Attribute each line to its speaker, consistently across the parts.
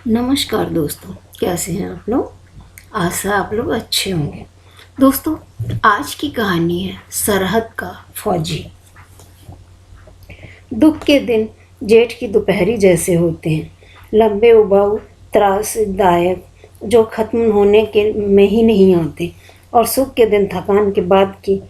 Speaker 1: नमस्कार दोस्तों, कैसे हैं आप लोग। आशा आप लोग अच्छे होंगे। दोस्तों, आज की कहानी है सरहद का फौजी। दुख के दिन जेठ की दोपहरी जैसे होते हैं, लंबे उबाऊ त्रासदायक, जो खत्म होने के में ही नहीं आते, और सुख के दिन थकान के बाद की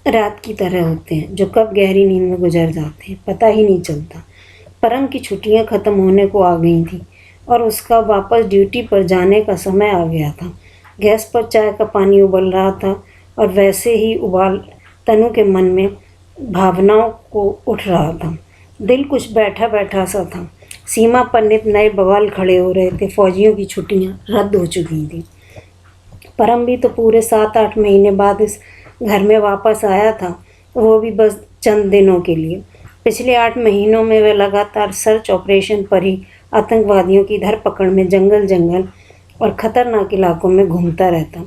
Speaker 1: रात की तरह होते हैं, जो कब गहरी नींद में गुजर जाते हैं पता ही नहीं चलता। परम की छुट्टियां खत्म होने को आ गई थी और उसका वापस ड्यूटी पर जाने का समय आ गया था। गैस पर चाय का पानी उबल रहा था और वैसे ही उबाल तनु के मन में भावनाओं को उठ रहा था। दिल कुछ बैठा बैठा सा था। सीमा पर नित नए बवाल खड़े हो रहे थे। फौजियों की छुट्टियां रद्द हो चुकी थी। परम भी तो पूरे 7-8 महीने बाद इस घर में वापस आया था, वो भी बस चंद दिनों के लिए। पिछले 8 महीनों में वह लगातार सर्च ऑपरेशन पर ही आतंकवादियों की धरपकड़ में जंगल जंगल और खतरनाक इलाकों में घूमता रहता।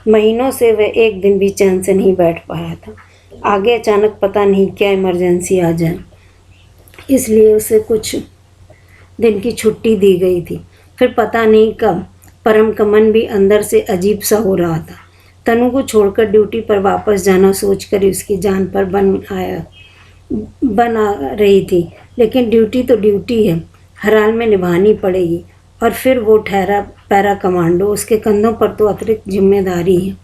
Speaker 1: महीनों से वह एक दिन भी चैन से नहीं बैठ पाया था। आगे अचानक पता नहीं क्या इमरजेंसी आ जाए, इसलिए उसे कुछ दिन की छुट्टी दी गई थी। फिर पता नहीं कब परम का मन भी अंदर से अजीब सा हो रहा था। तनु को छोड़कर ड्यूटी पर वापस जाना सोचकर उसकी जान पर बन आ रही थी, लेकिन ड्यूटी तो ड्यूटी है, हर हाल में निभानी पड़ेगी। और फिर वो ठहरा पैरा कमांडो, उसके कंधों पर तो अतिरिक्त जिम्मेदारी है।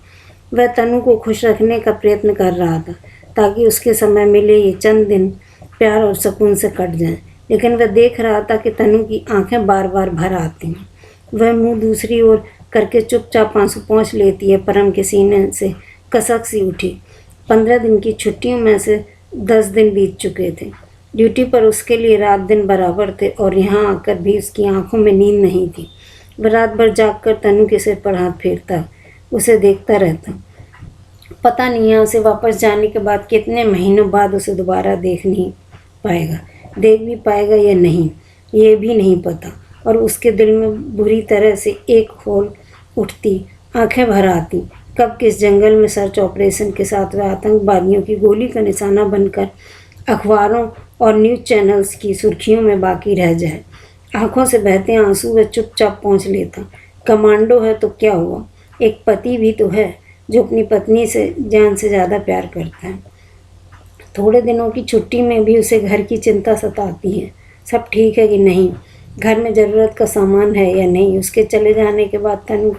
Speaker 1: वह तनु को खुश रखने का प्रयत्न कर रहा था ताकि उसके समय मिले ये चंद दिन प्यार और सुकून से कट जाएं, लेकिन वह देख रहा था कि तनु की आंखें बार बार भर आती हैं। वह मुंह दूसरी ओर करके चुपचाप आंसू पोंछ लेती है। परम के सीने से कसक सी उठी। 15 दिन की छुट्टियों में से 10 दिन बीत चुके थे। ड्यूटी पर उसके लिए रात दिन बराबर थे और यहाँ आकर भी उसकी आंखों में नींद नहीं थी। वह रात भर जागकर तनु के सिर पर हाथ फेरता, उसे देखता रहता। पता नहीं यहाँ से वापस जाने के बाद कितने महीनों बाद उसे दोबारा देख भी पाएगा या नहीं, ये भी नहीं पता। और उसके दिल में बुरी तरह से एक होल उठती, आंखें भर आती। कब किस जंगल में सर्च ऑपरेशन के साथ वह आतंकवादियों की गोली का निशाना बनकर अखबारों और न्यूज़ चैनल्स की सुर्खियों में बाकी रह जाए। आंखों से बहते आंसू वह चुपचाप पहुंच लेता। कमांडो है तो क्या हुआ, एक पति भी तो है जो अपनी पत्नी से जान से ज़्यादा प्यार करता है। थोड़े दिनों की छुट्टी में भी उसे घर की चिंता सताती है। सब ठीक है कि नहीं, घर में ज़रूरत का सामान है या नहीं। उसके चले जाने के बाद तनु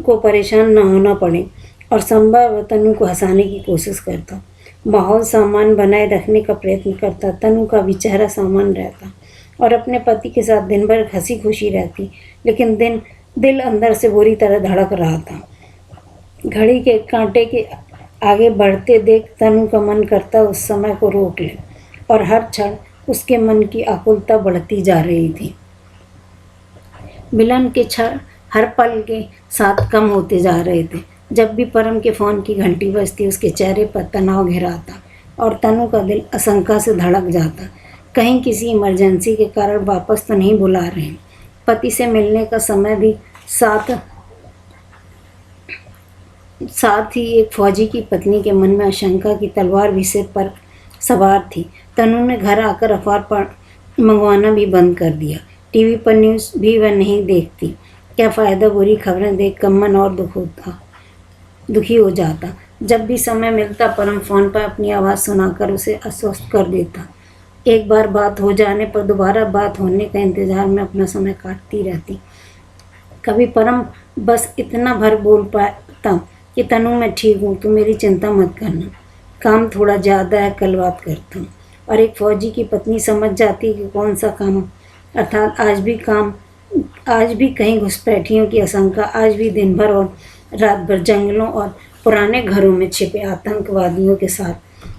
Speaker 1: को परेशान ना होना पड़े और संभव तनु को हंसाने की कोशिश करता। माहौल सामान बनाए रखने का प्रयत्न करता। तनु का भी चेहरा सामान रहता और अपने पति के साथ दिन भर हंसी खुशी रहती, लेकिन दिल अंदर से बुरी तरह धड़क रहा था। घड़ी के कांटे के आगे बढ़ते देख तनु का मन करता उस समय को रोक ले, और हर क्षण उसके मन की आकुलता बढ़ती जा रही थी। मिलन के क्षण हर पल के साथ कम होते जा रहे थे। जब भी परम के फ़ोन की घंटी बजती, उसके चेहरे पर तनाव घिराता और तनु का दिल आशंका से धड़क जाता। कहीं किसी इमरजेंसी के कारण वापस तो नहीं बुला रहे हैं। पति से मिलने का समय भी साथ ही एक फौजी की पत्नी के मन में आशंका की तलवार भी सिर पर सवार थी। तनु ने घर आकर अखबार मंगवाना भी बंद कर दिया। टीवी पर न्यूज़ भी वह नहीं देखती। क्या फ़ायदा, बुरी खबरें देखकर मन और दुखी हो जाता। जब भी समय मिलता परम फ़ोन पर अपनी आवाज़ सुनाकर उसे आश्वस्त कर देता। एक बार बात हो जाने पर दोबारा बात होने का इंतज़ार में अपना समय काटती रहती। कभी परम बस इतना भर बोल पाता कि तनु मैं ठीक हूँ, तू मेरी चिंता मत करना, काम थोड़ा ज़्यादा है, कल बात करता हूँ। और एक फ़ौजी की पत्नी समझ जाती कि कौन सा काम, अर्थात आज भी कहीं घुसपैठियों की आशंका, आज भी दिन भर और रात भर जंगलों और पुराने घरों में छिपे आतंकवादियों के साथ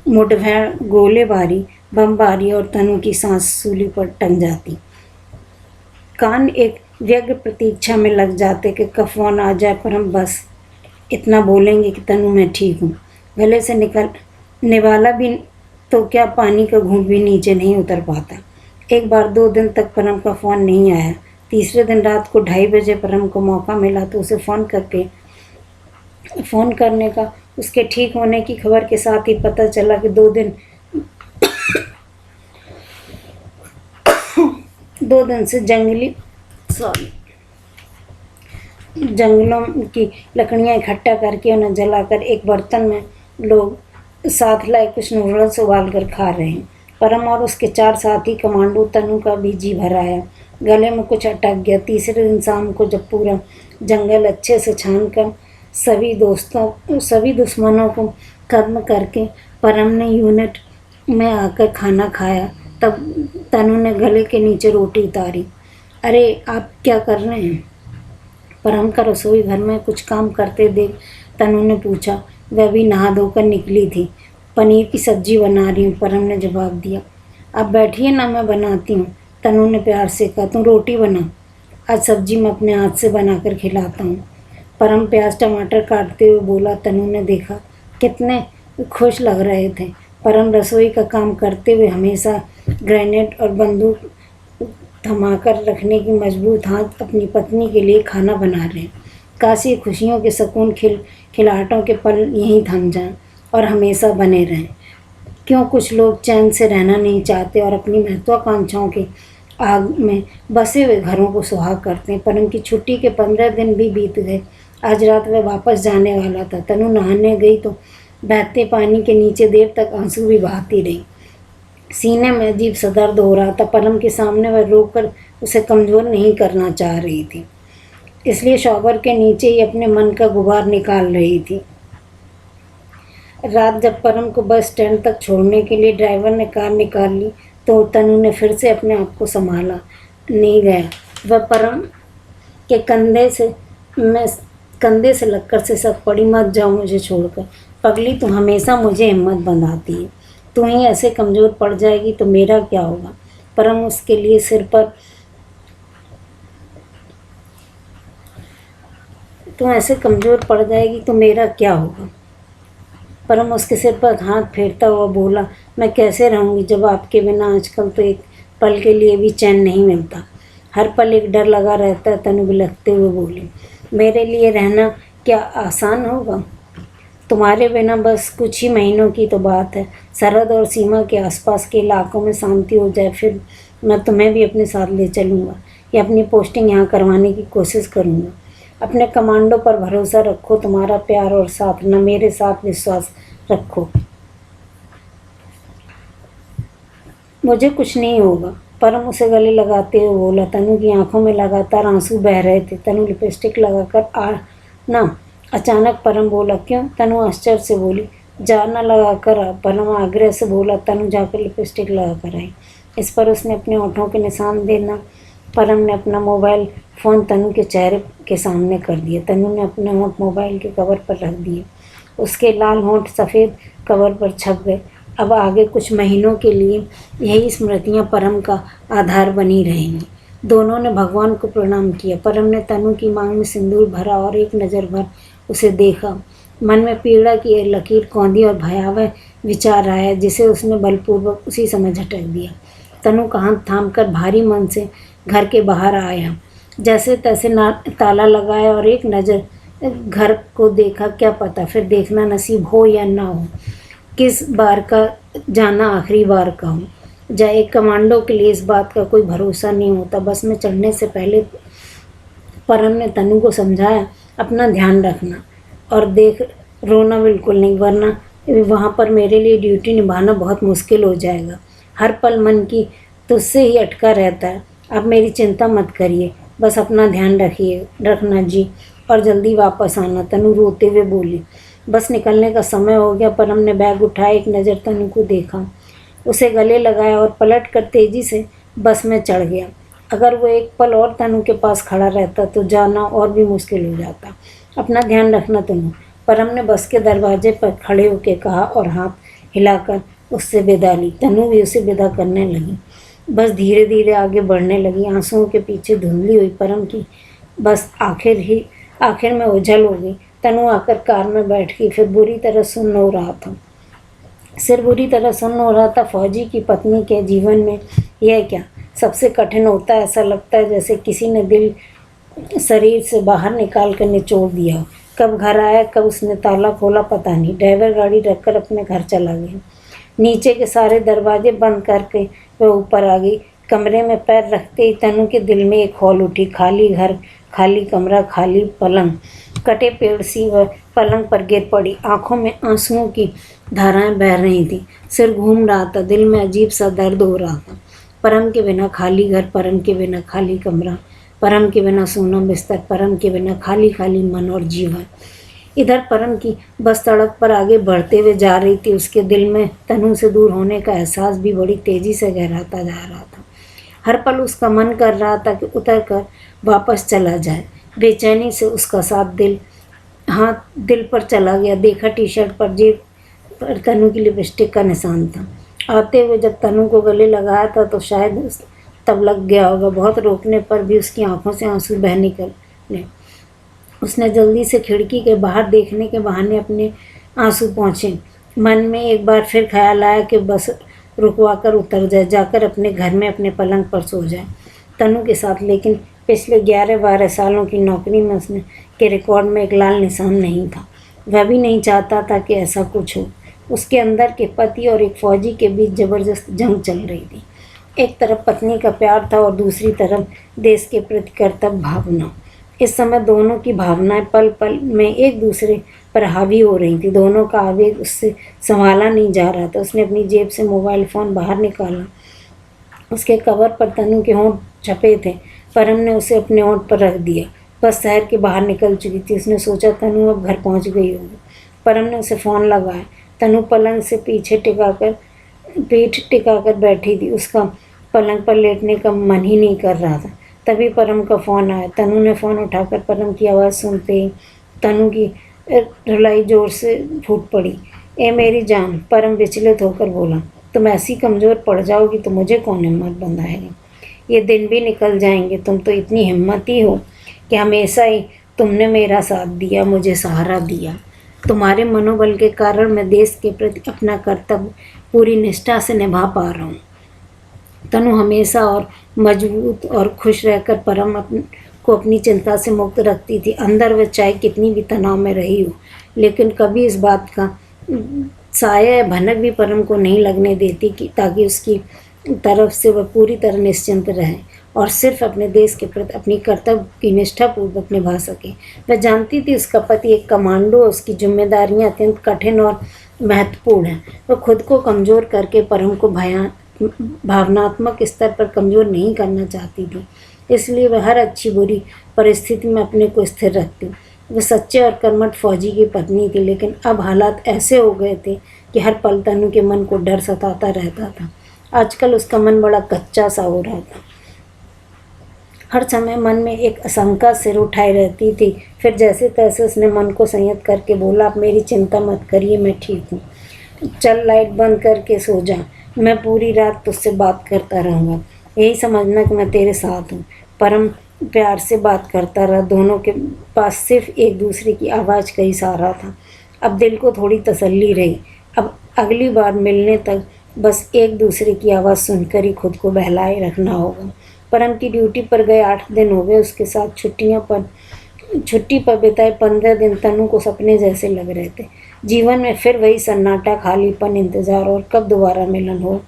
Speaker 1: मुठभेड़, गोलेबारी, बमबारी, और तनु की सांस सूली पर टंग जाती। कान एक व्यग्र प्रतीक्षा में लग जाते कि कब फ़ोन आ जाए। पर हम बस इतना बोलेंगे कि तनु मैं ठीक हूँ। गले से निकलने वाला भी तो क्या, पानी का घूंट भी नीचे नहीं उतर पाता। एक बार 2 दिन तक परम का फ़ोन नहीं आया। तीसरे दिन रात को 2:30 बजे परम को मौका मिला तो उसे फ़ोन करने का उसके ठीक होने की खबर के साथ ही पता चला कि 2 दिन से जंगलों की लकड़ियाँ इकट्ठा करके उन्हें जलाकर एक बर्तन में लोग साथ लाए कुछ नूडल्स उबाल कर खा रहे हैं। परम और उसके 4 साथी कमांडो तनु का भी जी भर आया, गले में कुछ अटक गया। तीसरे दिन शाम को जब पूरा जंगल अच्छे से छान कर सभी दुश्मनों को खत्म करके परम ने यूनिट में आकर खाना खाया, तब तनु ने गले के नीचे रोटी उतारी। अरे आप क्या कर रहे हैं? परम का रसोई घर में कुछ काम करते देख तनु ने पूछा। वह भी नहा धोकर निकली थी। पनीर की सब्जी बना रही हूँ, परम ने जवाब दिया। आप बैठिए ना, मैं बनाती हूँ, तनु ने प्यार से कहा। तुम रोटी बना, आज सब्जी मैं अपने हाथ से बनाकर खिलाता हूँ, परम प्याज टमाटर काटते हुए बोला। तनु ने देखा कितने खुश लग रहे थे। परम रसोई का काम करते हुए हमेशा ग्रेनेड और बंदूक थमाकर रखने की मजबूत हाथ अपनी पत्नी के लिए खाना बना रहे हैं। काश ये खुशियों के सुकून खिलाहटों के पल यहीं थम जाएं और हमेशा बने रहें। क्यों कुछ लोग चैन से रहना नहीं चाहते और अपनी महत्वाकांक्षाओं के आग में बसे हुए घरों को सुहाग करते हैं। परम की छुट्टी के 15 दिन भी बीत गए। आज रात वह वापस जाने वाला था। तनु नहाने गई तो बहते पानी के नीचे देर तक आंसू भी बहाती रही। सीने में अजीब सा दर्द हो रहा था। परम के सामने वह रोककर उसे कमज़ोर नहीं करना चाह रही थी, इसलिए शॉवर के नीचे ही अपने मन का गुबार निकाल रही थी। रात जब परम को बस स्टैंड तक छोड़ने के लिए ड्राइवर ने कार निकाल ली तो तनु ने फिर से अपने आप को संभाला नहीं गया। वह परम के कंधे से लगकर से सब पड़ी। मत जाओ मुझे छोड़कर, पगली तुम हमेशा मुझे हिम्मत बंधाती है। तू ही ऐसे कमज़ोर पड़ जाएगी तो मेरा क्या होगा? परम उसके लिए सिर पर तू ऐसे कमज़ोर पड़ जाएगी तो मेरा क्या होगा? परम उसके सिर पर हाथ फेरता हुआ बोला। मैं कैसे रहूँगी जब आपके बिना आजकल तो एक पल के लिए भी चैन नहीं मिलता। हर पल एक डर लगा रहता है, तनु बिलखते हुए बोली। मेरे लिए रहना क्या आसान होगा? तुम्हारे बिना बस कुछ ही महीनों की तो बात है। सरहद और सीमा के आसपास के इलाकों में शांति हो जाए, फिर मैं तुम्हें भी अपने साथ ले चलूँगा या अपनी पोस्टिंग यहाँ करवाने की कोशिश करूँगा। अपने कमांडो पर भरोसा रखो, तुम्हारा प्यार और साथ, न मेरे साथ विश्वास रखो। मुझे कुछ नहीं होगा, परम उसे गले लगाते हुए बोला। तनु की आंखों में लगातार आंसू बह रहे थे। तनु लिपस्टिक लगाकर ना अचानक परम बोला। क्यों? तनु आश्चर्य से बोली। जाना लगा कर आ, परम आग्रह से बोला। तनु जाकर लिपस्टिक लगा कर आई। इस पर उसने अपने होठों के निशान देना। परम ने अपना मोबाइल फ़ोन तनु के चेहरे के सामने कर दिया। तनु ने अपने होंठ मोबाइल के कवर पर रख दिए। उसके लाल होंठ सफ़ेद कवर पर छप गए। अब आगे कुछ महीनों के लिए यही स्मृतियाँ परम का आधार बनी रहेंगी। दोनों ने भगवान को प्रणाम किया। परम ने तनु की मांग में सिंदूर भरा और एक नज़र भर उसे देखा। मन में पीड़ा की एक लकीर कौंधी और भयावह विचार आया, जिसे उसने बलपूर्वक उसी समय झटक दिया। तनु का हाथ थाम कर भारी मन से घर के बाहर आया, जैसे तैसे ताला लगाया और एक नज़र घर को देखा। क्या पता फिर देखना नसीब हो या ना हो, किस बार का जाना आखिरी बार का हो जाए। एक कमांडो के लिए इस बात का कोई भरोसा नहीं होता। बस में चढ़ने से पहले परम ने तनु को समझाया, अपना ध्यान रखना और देख रोना बिल्कुल नहीं, वरना वहाँ पर मेरे लिए ड्यूटी निभाना बहुत मुश्किल हो जाएगा। हर पल मन की तुझसे ही अटका रहता है। अब मेरी चिंता मत करिए, बस अपना ध्यान रखना जी, और जल्दी वापस आना, तनु रोते हुए बोली। बस निकलने का समय हो गया। परम ने बैग उठाया, एक नज़र तनु को देखा, उसे गले लगाया और पलट कर तेज़ी से बस में चढ़ गया। अगर वो एक पल और तनु के पास खड़ा रहता तो जाना और भी मुश्किल हो जाता। अपना ध्यान रखना तनु, परम ने बस के दरवाजे पर खड़े होकर कहा और हाथ हिलाकर उससे विदा ली। तनु भी उसे विदा करने लगी। बस धीरे धीरे आगे बढ़ने लगी। आंसुओं के पीछे धुंधली हुई परम की बस आखिर में ओझल हो गई। तनु आकर कार में बैठ गई। फिर बुरी तरह सुन्न हो रहा था। फौजी की पत्नी के जीवन में यह क्या सबसे कठिन होता है। ऐसा लगता है जैसे किसी ने दिल शरीर से बाहर निकाल कर निचोड़ दिया। कब घर आया, कब उसने ताला खोला, पता नहीं। ड्राइवर गाड़ी रखकर अपने घर चला गया। नीचे के सारे दरवाजे बंद करके वह ऊपर आ गई। कमरे में पैर रखते ही तनु के दिल में एक हौल उठी। खाली घर, खाली कमरा, खाली पलंग। कटे पेड़ सी वह पलंग पर गिर पड़ी। आंखों में आंसुओं की धाराएं बह रही थीं। सिर घूम रहा था। दिल में अजीब सा दर्द हो रहा था। परम के बिना खाली घर, परम के बिना खाली कमरा, परम के बिना सोना बिस्तर, परम के बिना खाली खाली मन और जीवन। इधर परम की बस सड़क पर आगे बढ़ते हुए जा रही थी। उसके दिल में तनु से दूर होने का एहसास भी बड़ी तेजी से गहराता जा रहा था। हर पल उसका मन कर रहा था कि उतर कर वापस चला जाए। बेचैनी से उसका हाथ दिल पर चला गया। देखा टी-शर्ट पर जेब पर तनु की लिपस्टिक का निशान था। आते हुए जब तनु को गले लगाया था तो शायद तब लग गया होगा। बहुत रोकने पर भी उसकी आंखों से आंसू बह निकले। उसने जल्दी से खिड़की के बाहर देखने के बहाने अपने आंसू पोंछे। मन में एक बार फिर ख्याल आया कि बस रुकवा कर उतर जाए, जाकर अपने घर में अपने पलंग पर सो जाए तनु के साथ। लेकिन पिछले 11-12 सालों की नौकरी में उसने के रिकॉर्ड में एक लाल निशान नहीं था। वह भी नहीं चाहता था कि ऐसा कुछ हो। उसके अंदर के पति और एक फौजी के बीच ज़बरदस्त जंग चल रही थी। एक तरफ पत्नी का प्यार था और दूसरी तरफ देश के प्रति कर्तव्य भावना। इस समय दोनों की भावनाएं पल पल में एक दूसरे पर हावी हो रही थी। दोनों का आवेग उससे संभाला नहीं जा रहा था। उसने अपनी जेब से मोबाइल फ़ोन बाहर निकाला। उसके कवर पर तनु के होंठ छपे थे। परम ने उसे अपने होंठ पर रख दिया। बस शहर के बाहर निकल चुकी थी। उसने सोचा तनु अब घर पहुंच गई होगी। परम ने उसे फ़ोन लगाया। तनु पलंग से पीठ टिकाकर बैठी थी। उसका पलंग पर लेटने का मन ही नहीं कर रहा था। तभी परम का फ़ोन आया। तनु ने फ़ोन उठाकर परम की आवाज़ सुनते ही तनु की रुलाई ज़ोर से फूट पड़ी। ए मेरी जान, परम विचलित होकर बोला। तुम ऐसी कमज़ोर पड़ जाओगी तो मुझे कौन हिम्मत बंधाएगा। ये दिन भी निकल जाएंगे। तुम तो इतनी हिम्मती हो कि हमेशा ही तुमने मेरा साथ दिया, मुझे सहारा दिया। तुम्हारे मनोबल के कारण मैं देश के प्रति अपना कर्तव्य पूरी निष्ठा से निभा पा रहा हूँ। तनु हमेशा और मजबूत और खुश रहकर परम को अपनी चिंता से मुक्त रखती थी। अंदर वह चाहे कितनी भी तनाव में रही हो, लेकिन कभी इस बात का साया या भनक भी परम को नहीं लगने देती कि ताकि उसकी तरफ से वह पूरी तरह निश्चिंत रहे और सिर्फ अपने देश के प्रति अपनी कर्तव्य की निष्ठापूर्वक निभा सके। वह जानती थी उसका पति एक कमांडो, उसकी जिम्मेदारियां अत्यंत कठिन और महत्वपूर्ण हैं। वह खुद को कमज़ोर करके परम को भावनात्मक स्तर पर कमज़ोर नहीं करना चाहती थी। इसलिए वह हर अच्छी बुरी परिस्थिति में अपने को स्थिर रखती। वह सच्चे और कर्मठ फौजी की पत्नी थी, लेकिन अब हालात ऐसे हो गए थे कि हर पल तनु के मन को डर सताता रहता था। आजकल उसका मन बड़ा कच्चा सा हो रहा था। हर समय मन में एक आशंका सिर उठाए रहती थी। फिर जैसे तैसे उसने मन को संयत करके बोला, आप मेरी चिंता मत करिए, मैं ठीक हूँ। चल लाइट बंद करके सो जा। मैं पूरी रात तुझसे बात करता रहूँगा। यही समझना कि मैं तेरे साथ हूँ। परम प्यार से बात करता रहा। दोनों के पास सिर्फ एक दूसरे की आवाज़ का ही सहारा था। अब दिल को थोड़ी तसल्ली रही। अब अगली बार मिलने तक बस एक दूसरे की आवाज़ सुनकर ही खुद को बहलाए रखना होगा। परम की ड्यूटी पर गए 8 दिन हो गए। उसके साथ छुट्टी पर बिताए 15 दिन तनु को सपने जैसे लग रहे थे। जीवन में फिर वही सन्नाटा, खालीपन, इंतज़ार और कब दोबारा मिलन हो।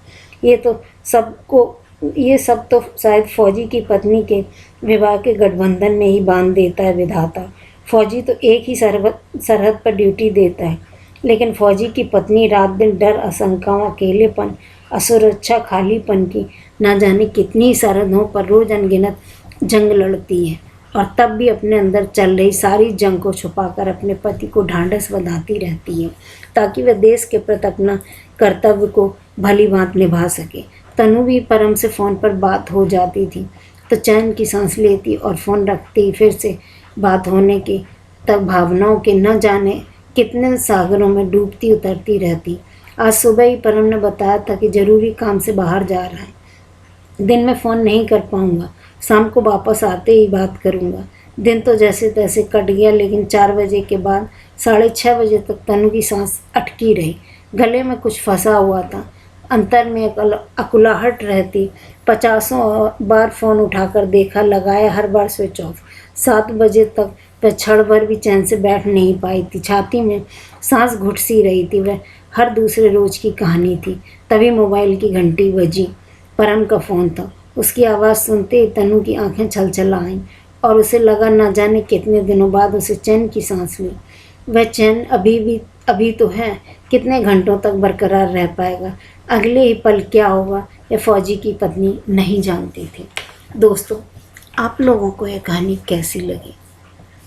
Speaker 1: ये सब तो शायद फौजी की पत्नी के विवाह के गठबंधन में ही बांध देता है विधाता। फौजी तो एक ही सरहद पर ड्यूटी देता है, लेकिन फौजी की पत्नी रात दिन डर, आशंकाओं, अकेलेपन, असुरक्षा, खालीपन की ना जाने कितनी सरहदों पर रोज़ अनगिनत जंग लड़ती है और तब भी अपने अंदर चल रही सारी जंग को छुपाकर अपने पति को ढांढस बंधाती रहती है ताकि वह देश के प्रति अपना कर्तव्य को भली भांत निभा सके। तनु भी परम से फ़ोन पर बात हो जाती थी तो चैन की सांस लेती और फ़ोन रखती। फिर से बात होने के तक भावनाओं के न जाने कितने सागरों में डूबती उतरती रहती। आज सुबह ही परम ने बताया था कि ज़रूरी काम से बाहर जा रहा है। दिन में फ़ोन नहीं कर पाऊँगा, शाम को वापस आते ही बात करूँगा। दिन तो जैसे तैसे कट गया, लेकिन 4 बजे के बाद 6:30 बजे तक तनु की सांस अटकी रही। गले में कुछ फंसा हुआ था। अंतर में अकुलाहट रहती। 50 बार फ़ोन उठाकर देखा, लगाया, हर बार स्विच ऑफ। 7 बजे तक वह क्षण भर भी चैन से बैठ नहीं पाई थी। छाती में सांस घुट सी रही थी। वह हर दूसरे रोज़ की कहानी थी। तभी मोबाइल की घंटी बजी। परम का फ़ोन था। उसकी आवाज़ सुनते ही तनु की आंखें छलछला आईं और उसे लगा न जाने कितने दिनों बाद उसे चैन की सांस ली। वह चैन अभी तो है, कितने घंटों तक बरकरार रह पाएगा, अगले ही पल क्या होगा यह फौजी की पत्नी नहीं जानती थी। दोस्तों, आप लोगों को यह कहानी कैसी लगी?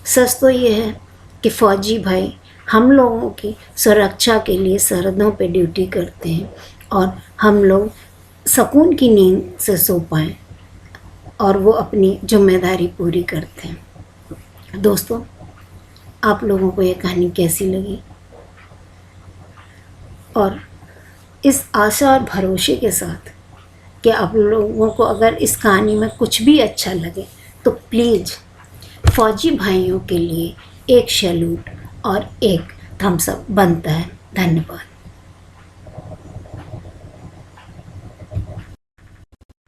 Speaker 1: सच तो ये है कि फौजी भाई हम लोगों की सुरक्षा के लिए सरहदों पे ड्यूटी करते हैं और हम लोग सुकून की नींद से सो पाएँ और वो अपनी जिम्मेदारी पूरी करते हैं। दोस्तों, आप लोगों को ये कहानी कैसी लगी? और इस आशा और भरोसे के साथ कि आप लोगों को अगर इस कहानी में कुछ भी अच्छा लगे तो प्लीज़ फौजी भाइयों के लिए एक सैल्यूट और एक थम्स अप बनता है। धन्यवाद।